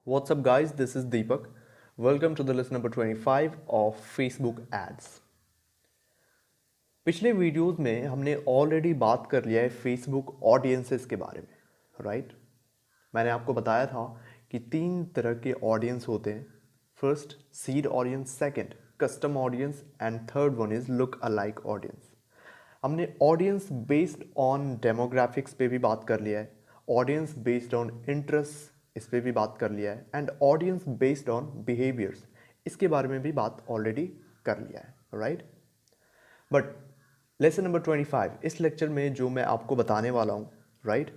What's up, guys? This is Deepak. Welcome to the lesson number 25 of Facebook ads. पिछले videos में हमने already बात कर लिया है फेसबुक ऑडियंसेस के बारे में, राइट? मैंने आपको बताया था कि तीन तरह के ऑडियंस होते हैं. First seed audience, second custom audience and third one is look alike audience. हमने ऑडियंस बेस्ड ऑन डेमोग्राफिक्स पे भी बात कर लिया है, ऑडियंस बेस्ड ऑन इंटरेस्ट इस पे भी बात कर लिया है, and audience based on behaviours इसके बारे में भी बात ऑलरेडी कर लिया है, राइट? बट लेसन नंबर 25 इस लेक्चर में जो मैं आपको बताने वाला हूँ, राइट,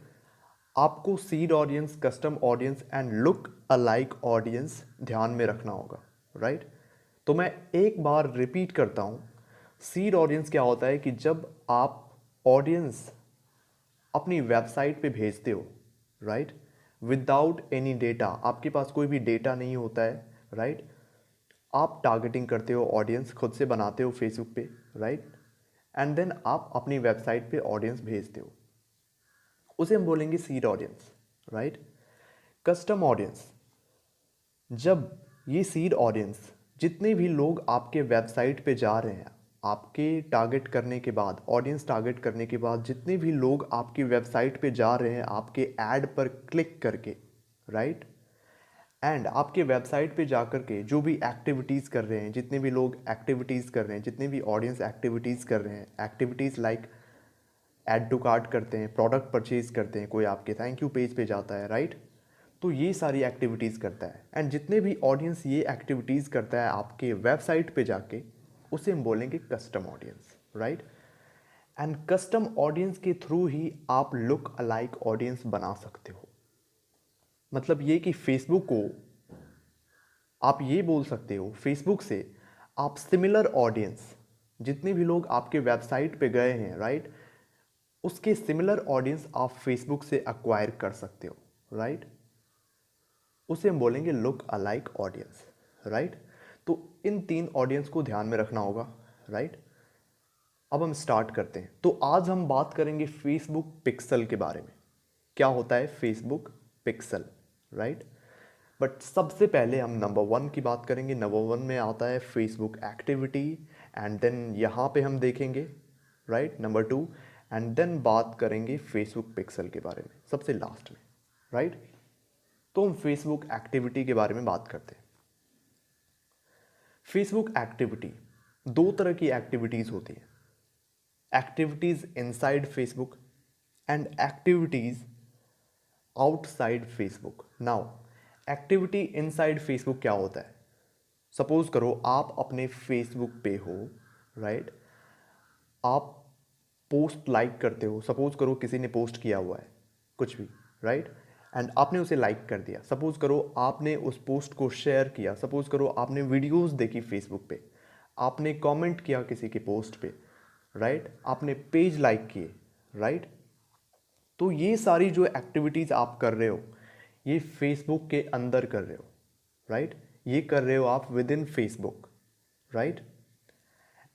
आपको seed audience, custom audience and look alike audience ध्यान में रखना होगा, राइट? तो मैं एक बार रिपीट करता हूँ. सीड ऑडियंस क्या होता है कि जब आप ऑडियंस अपनी वेबसाइट पे भेजते हो, राइट, विदाउट एनी डेटा, आपके पास कोई भी डेटा नहीं होता है, राइट, आप टारगेटिंग करते हो, ऑडियंस खुद से बनाते हो फेसबुक पे, राइट, एंड देन आप अपनी वेबसाइट पे ऑडियंस भेजते हो, उसे हम बोलेंगे seed audience, right? Custom audience, जब ये सीड ऑडियंस जितने भी लोग आपके वेबसाइट पे जा रहे हैं, आपके टारगेट करने के बाद, ऑडियंस टारगेट करने के बाद जितने भी लोग आपकी वेबसाइट पे जा रहे हैं आपके ऐड पर क्लिक करके, राइट, एंड आपके वेबसाइट पे जा कर के जो भी एक्टिविटीज़ कर रहे हैं, जितने भी लोग एक्टिविटीज़ कर रहे हैं, जितने भी ऑडियंस एक्टिविटीज़ कर रहे हैं, activities like add to cart करते हैं, प्रोडक्ट परचेज करते हैं, कोई आपके थैंक यू पेज पे जाता है, राइट, तो ये सारी एक्टिविटीज़ करता है. एंड जितने भी ऑडियंस ये एक्टिविटीज़ करता है आपके वेबसाइट पे जाके, उसे हम बोलेंगे custom audience, right? And custom audience के थ्रू ही आप लुक अलाइक ऑडियंस बना सकते हो. मतलब ये कि फेसबुक को आप ये बोल सकते हो, फेसबुक से आप सिमिलर ऑडियंस, जितने भी लोग आपके वेबसाइट पे गए हैं, राइट, उसके सिमिलर ऑडियंस आप फेसबुक से अक्वायर कर सकते हो, राइट? उसे हम बोलेंगे लुक अलाइक ऑडियंस, राइट? तो इन तीन ऑडियंस को ध्यान में रखना होगा, राइट? अब हम स्टार्ट करते हैं. तो आज हम बात करेंगे फेसबुक पिक्सल के बारे में. क्या होता है फेसबुक पिक्सल, राइट? बट सबसे पहले हम नंबर 1 की बात करेंगे. नंबर 1 में आता है फेसबुक एक्टिविटी, एंड देन यहाँ पे हम देखेंगे, राइट, नंबर 2, एंड देन बात करेंगे फेसबुक पिक्सल के बारे में सबसे लास्ट में, राइट? तो हम फेसबुक एक्टिविटी के बारे में बात करते हैं. फेसबुक एक्टिविटी, दो तरह की एक्टिविटीज़ होती हैं. Activities inside Facebook and activities outside Facebook. Now activity inside Facebook क्या होता है? सपोज करो आप अपने फेसबुक पे हो, राइट, आप पोस्ट लाइक करते हो. सपोज करो किसी ने पोस्ट किया हुआ है कुछ भी, राइट, एंड आपने उसे लाइक कर दिया. सपोज करो आपने उस पोस्ट को शेयर किया. सपोज करो आपने वीडियोस देखी फेसबुक पे, आपने कमेंट किया किसी के पोस्ट पे, राइट, आपने पेज लाइक किए, राइट. तो ये सारी जो एक्टिविटीज़ आप कर रहे हो, ये फेसबुक के अंदर कर रहे हो, राइट, ये कर रहे हो आप with in Facebook, right.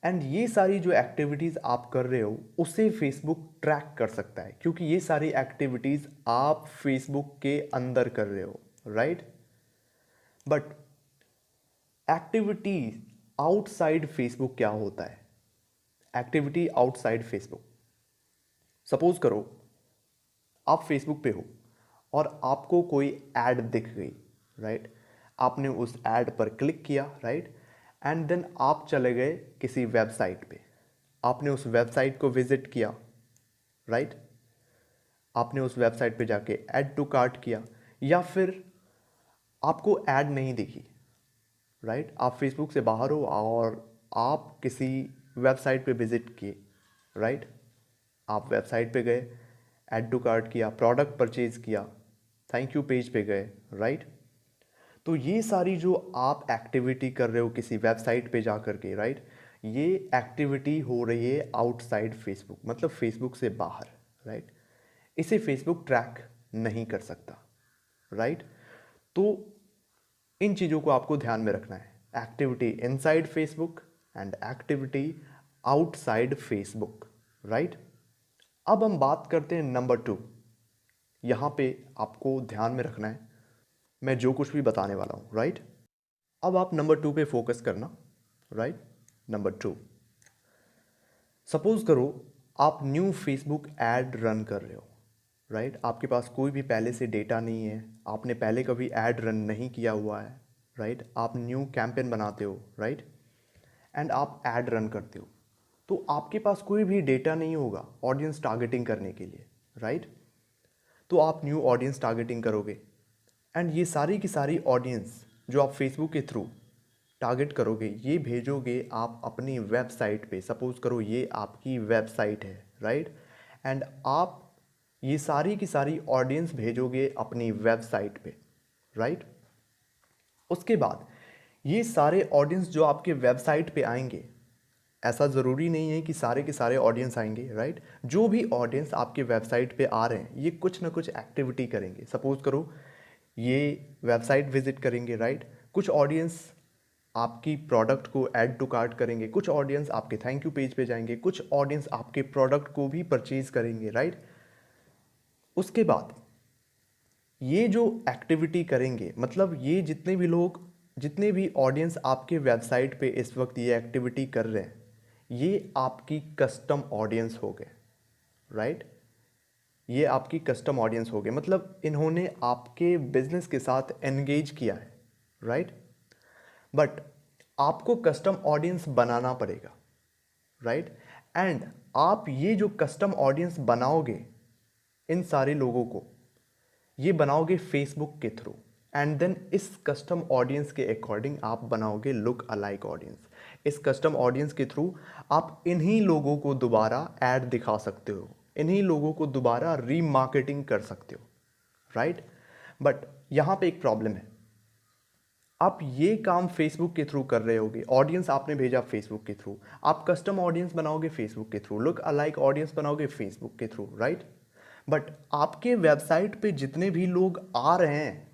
And ये सारी जो एक्टिविटीज़ आप कर रहे हो उसे फेसबुक ट्रैक कर सकता है, क्योंकि ये सारी एक्टिविटीज़ आप फेसबुक के अंदर कर रहे हो, right. But activity outside Facebook क्या होता है? एक्टिविटी आउटसाइड फेसबुक, सपोज करो आप फेसबुक पे हो और आपको कोई ऐड दिख गई, राइट, आपने उस ऐड पर क्लिक किया, राइट, एंड देन आप चले गए किसी वेबसाइट पे, आपने उस वेबसाइट को विजिट किया, राइट, आपने उस वेबसाइट पे जाके ऐड टू कार्ट किया, या फिर आपको ऐड नहीं दिखी, राइट, आप फेसबुक से बाहर हो और आप किसी वेबसाइट पे विजिट किए, राइट, आप वेबसाइट पे गए, ऐड टू कार्ट किया, प्रोडक्ट परचेज किया, थैंक यू पेज पे गए, राइट. तो ये सारी जो आप एक्टिविटी कर रहे हो किसी वेबसाइट पे जा कर के, राइट, ये एक्टिविटी हो रही है आउटसाइड फेसबुक, मतलब फेसबुक से बाहर, राइट. इसे फेसबुक ट्रैक नहीं कर सकता, राइट. तो इन चीज़ों को आपको ध्यान में रखना है. Activity inside Facebook and activity outside Facebook, right. अब हम बात करते हैं नंबर 2. यहाँ पे आपको ध्यान में रखना है. मैं जो कुछ भी बताने वाला हूँ, राइट। अब आप नंबर 2 पे फोकस करना, राइट। नंबर 2, सपोज करो आप न्यू फेसबुक ऐड रन कर रहे हो, राइट। आपके पास कोई भी पहले से डेटा नहीं है, आपने पहले कभी ऐड रन नहीं किया हुआ है, राइट। आप न्यू कैंपेन बनाते हो, राइट, एंड आप ऐड रन करते हो। तो आपके पास कोई भी डेटा नहीं होगा ऑडियंस टारगेटिंग करने के लिए, राइट। तो आप न्यू ऑडियंस टारगेटिंग करोगे एंड ये सारी की सारी ऑडियंस जो आप फेसबुक के थ्रू टारगेट करोगे, ये भेजोगे आप अपनी वेबसाइट पे। सपोज करो ये आपकी वेबसाइट है, राइट, एंड आप ये सारी की सारी ऑडियंस भेजोगे अपनी वेबसाइट पे, राइट। उसके बाद ये सारे ऑडियंस जो आपके वेबसाइट पे आएंगे, ऐसा ज़रूरी नहीं है कि सारे के सारे ऑडियंस आएंगे, राइट। जो भी ऑडियंस आपके वेबसाइट पे आ रहे हैं ये कुछ ना कुछ एक्टिविटी करेंगे। सपोज करो ये वेबसाइट विजिट करेंगे, राइट। कुछ ऑडियंस आपकी प्रोडक्ट को ऐड टू कार्ट करेंगे, कुछ ऑडियंस आपके थैंक यू पेज पे जाएंगे, कुछ ऑडियंस आपके प्रोडक्ट को भी परचेज करेंगे, राइट। उसके बाद ये जो एक्टिविटी करेंगे, मतलब ये जितने भी लोग, जितने भी ऑडियंस आपके वेबसाइट पे इस वक्त ये एक्टिविटी कर रहे हैं, ये आपकी कस्टम ऑडियंस हो गए, राइट। ये आपकी कस्टम ऑडियंस हो गए, मतलब इन्होंने आपके बिजनेस के साथ एंगेज किया है, राइट। बट आपको कस्टम ऑडियंस बनाना पड़ेगा, राइट। एंड आप ये जो कस्टम ऑडियंस बनाओगे इन सारे लोगों को, ये बनाओगे फेसबुक के थ्रू, एंड देन इस कस्टम ऑडियंस के अकॉर्डिंग आप बनाओगे लुक अलाइक ऑडियंस। इस कस्टम ऑडियंस के थ्रू आप इन्हीं लोगों को दोबारा ऐड दिखा सकते हो, इन्हीं लोगों को दोबारा रीमार्केटिंग कर सकते हो, राइट। बट यहाँ पे एक प्रॉब्लम है, आप ये काम फेसबुक के थ्रू कर रहे होगे, ऑडियंस आपने भेजा फेसबुक के थ्रू, आप कस्टम ऑडियंस बनाओगे फेसबुक के थ्रू, लुक अलाइक ऑडियंस बनाओगे फेसबुक के थ्रू, राइट। बट आपके वेबसाइट पे जितने भी लोग आ रहे हैं,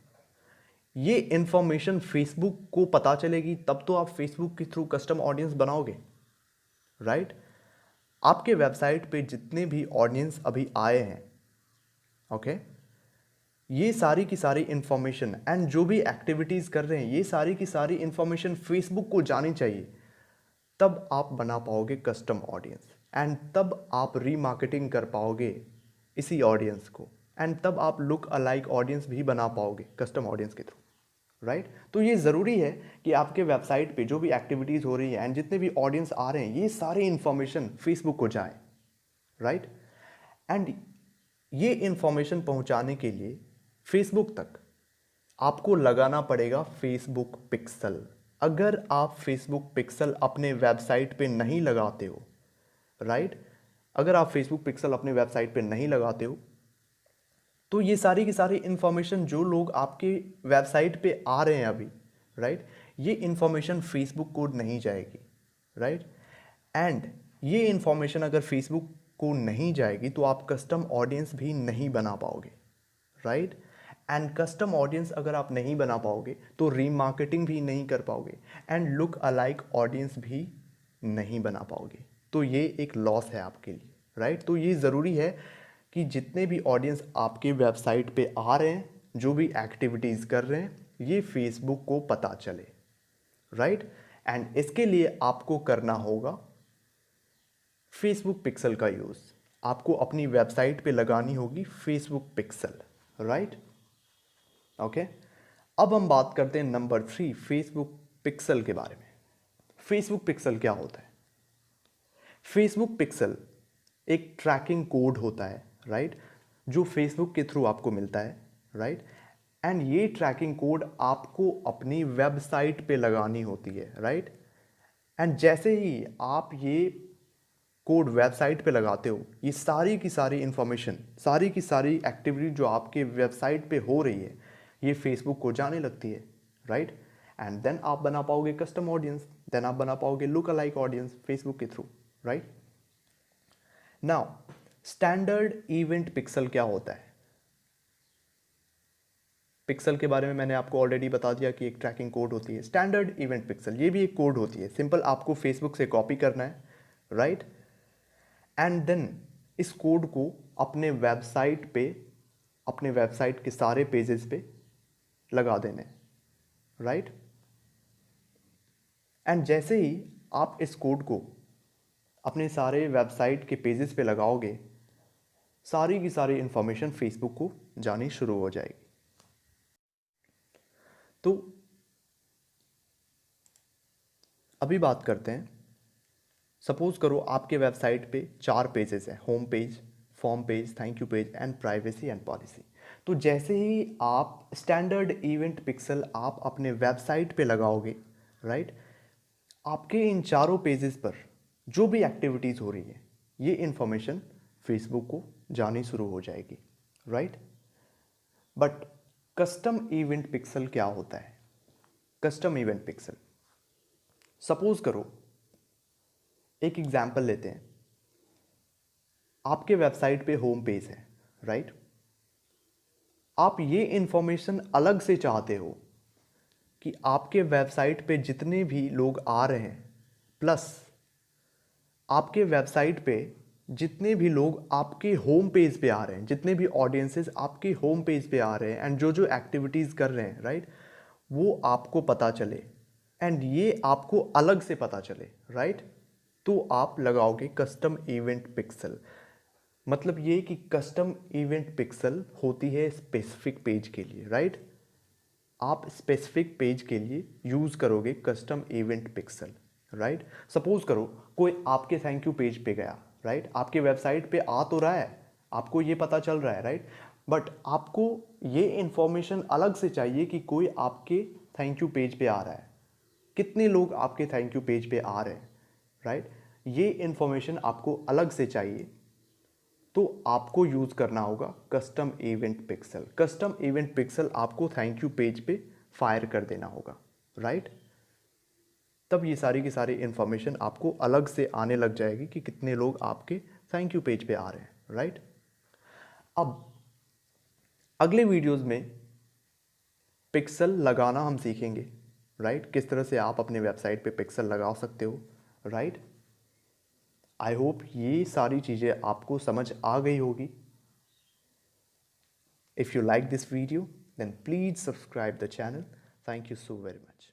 ये इंफॉर्मेशन फेसबुक को पता चलेगी, तब तो आप फेसबुक के थ्रू कस्टम ऑडियंस बनाओगे, राइट। आपके वेबसाइट पे जितने भी ऑडियंस अभी आए हैं, ओके, ये सारी की सारी इंफॉर्मेशन एंड जो भी एक्टिविटीज कर रहे हैं, ये सारी की सारी इंफॉर्मेशन फेसबुक को जानी चाहिए, तब आप बना पाओगे कस्टम ऑडियंस, एंड तब आप रीमार्केटिंग कर पाओगे इसी ऑडियंस को, एंड तब आप लुक अलाइक ऑडियंस भी बना पाओगे कस्टम ऑडियंस के थ्रू, राइट। तो ये ज़रूरी है कि आपके वेबसाइट पे जो भी एक्टिविटीज़ हो रही है एंड जितने भी ऑडियंस आ रहे हैं, ये सारी इंफॉर्मेशन फेसबुक को जाए, राइट। एंड ये इंफॉर्मेशन पहुंचाने के लिए फेसबुक तक आपको लगाना पड़ेगा फेसबुक पिक्सल। अगर आप फेसबुक पिक्सल अपने वेबसाइट पे नहीं लगाते हो, राइट, अगर आप फेसबुक पिक्सल अपने वेबसाइट पे नहीं लगाते हो, तो ये सारी की सारी इंफॉर्मेशन जो लोग आपके वेबसाइट पे आ रहे हैं अभी, राइट, ये इंफॉर्मेशन फेसबुक को नहीं जाएगी, राइट। एंड ये इंफॉर्मेशन अगर फेसबुक को नहीं जाएगी तो आप कस्टम ऑडियंस भी नहीं बना पाओगे, राइट। एंड कस्टम ऑडियंस अगर आप नहीं बना पाओगे तो रीमार्केटिंग भी नहीं कर पाओगे, एंड लुक अलाइक ऑडियंस भी नहीं बना पाओगे। तो ये एक लॉस है आपके लिए, राइट। तो ये ज़रूरी है कि जितने भी ऑडियंस आपके वेबसाइट पे आ रहे हैं, जो भी एक्टिविटीज़ कर रहे हैं, ये फेसबुक को पता चले, राइट। एंड इसके लिए आपको करना होगा फेसबुक पिक्सल का यूज़। आपको अपनी वेबसाइट पे लगानी होगी फेसबुक पिक्सल, राइट, ओके। अब हम बात करते हैं नंबर 3 फेसबुक पिक्सल के बारे में। फेसबुक पिक्सल क्या होता है? फेसबुक पिक्सल एक ट्रैकिंग कोड होता है, राइट, जो फेसबुक के थ्रू आपको मिलता है, राइट। एंड ये ट्रैकिंग कोड आपको अपनी वेबसाइट पे लगानी होती है, राइट। एंड जैसे ही आप ये कोड वेबसाइट पे लगाते हो, ये सारी की सारी इंफॉर्मेशन, सारी की सारी एक्टिविटी जो आपके वेबसाइट पे हो रही है, ये फेसबुक को जाने लगती है, राइट। एंड देन आप बना पाओगे कस्टम ऑडियंस, देन आप बना पाओगे लुक अलाइक ऑडियंस फेसबुक के through, right. Now standard event pixel क्या होता है? पिक्सल के बारे में मैंने आपको ऑलरेडी बता दिया कि एक ट्रैकिंग कोड होती है। स्टैंडर्ड इवेंट पिक्सल ये भी एक कोड होती है, सिंपल आपको फेसबुक से कॉपी करना है, राइट। एंड देन इस कोड को अपने वेबसाइट पे, अपने वेबसाइट के सारे पेजेस पे लगा देने, राइट। एंड जैसे ही आप इस कोड को अपने सारे वेबसाइट के पेजेस पे लगाओगे, सारी की सारी इंफॉर्मेशन फेसबुक को जानी शुरू हो जाएगी। तो अभी बात करते हैं, सपोज करो आपके वेबसाइट पे 4 पेजेस हैं, home page, form page, thank you page and privacy and policy. तो जैसे ही आप स्टैंडर्ड इवेंट पिक्सल आप अपने वेबसाइट पे लगाओगे, राइट, आपके इन चारों पेजेस पर जो भी एक्टिविटीज़ हो रही है, ये इंफॉर्मेशन फेसबुक को जानी शुरू हो जाएगी, right. But custom event pixel क्या होता है? कस्टम इवेंट पिक्सल, सपोज करो एक एग्जाम्पल लेते हैं, आपके वेबसाइट पे होम पेज है, राइट। आप ये इंफॉर्मेशन अलग से चाहते हो कि आपके वेबसाइट पे जितने भी लोग आ रहे हैं, प्लस आपके वेबसाइट पे जितने भी लोग आपके होम पेज पे आ रहे हैं, जितने भी ऑडियंसेस आपके होम पेज पे आ रहे हैं एंड जो जो एक्टिविटीज़ कर रहे हैं, राइट, वो आपको पता चले एंड ये आपको अलग से पता चले, राइट। तो आप लगाओगे कस्टम इवेंट पिक्सल। मतलब ये कि कस्टम इवेंट पिक्सल होती है स्पेसिफिक पेज के लिए, राइट। आप स्पेसिफिक पेज के लिए यूज़ करोगे custom event pixel, right. Suppose करो कोई आपके थैंक यू पेज पे गया, राइट, आपके वेबसाइट पे आ तो रहा है, आपको ये पता चल रहा है, राइट, बट आपको ये इंफॉर्मेशन अलग से चाहिए कि कोई आपके थैंक यू पेज पे आ रहा है, कितने लोग आपके थैंक यू पेज पे आ रहे हैं, राइट। ये इंफॉर्मेशन आपको अलग से चाहिए, तो आपको यूज़ करना होगा custom event pixel. Custom event pixel आपको थैंक यू पेज पे फायर कर देना होगा, राइट। तब ये सारी की सारी इंफॉर्मेशन आपको अलग से आने लग जाएगी कि कितने लोग आपके थैंक यू पेज पे आ रहे हैं, राइट। अब अगले वीडियोस में पिक्सल लगाना हम सीखेंगे, राइट, किस तरह से आप अपने वेबसाइट पे पिक्सल लगा सकते हो, राइट। आई होप ये सारी चीज़ें आपको समझ आ गई होगी। If you like this video, then please subscribe the channel. Thank you so very much.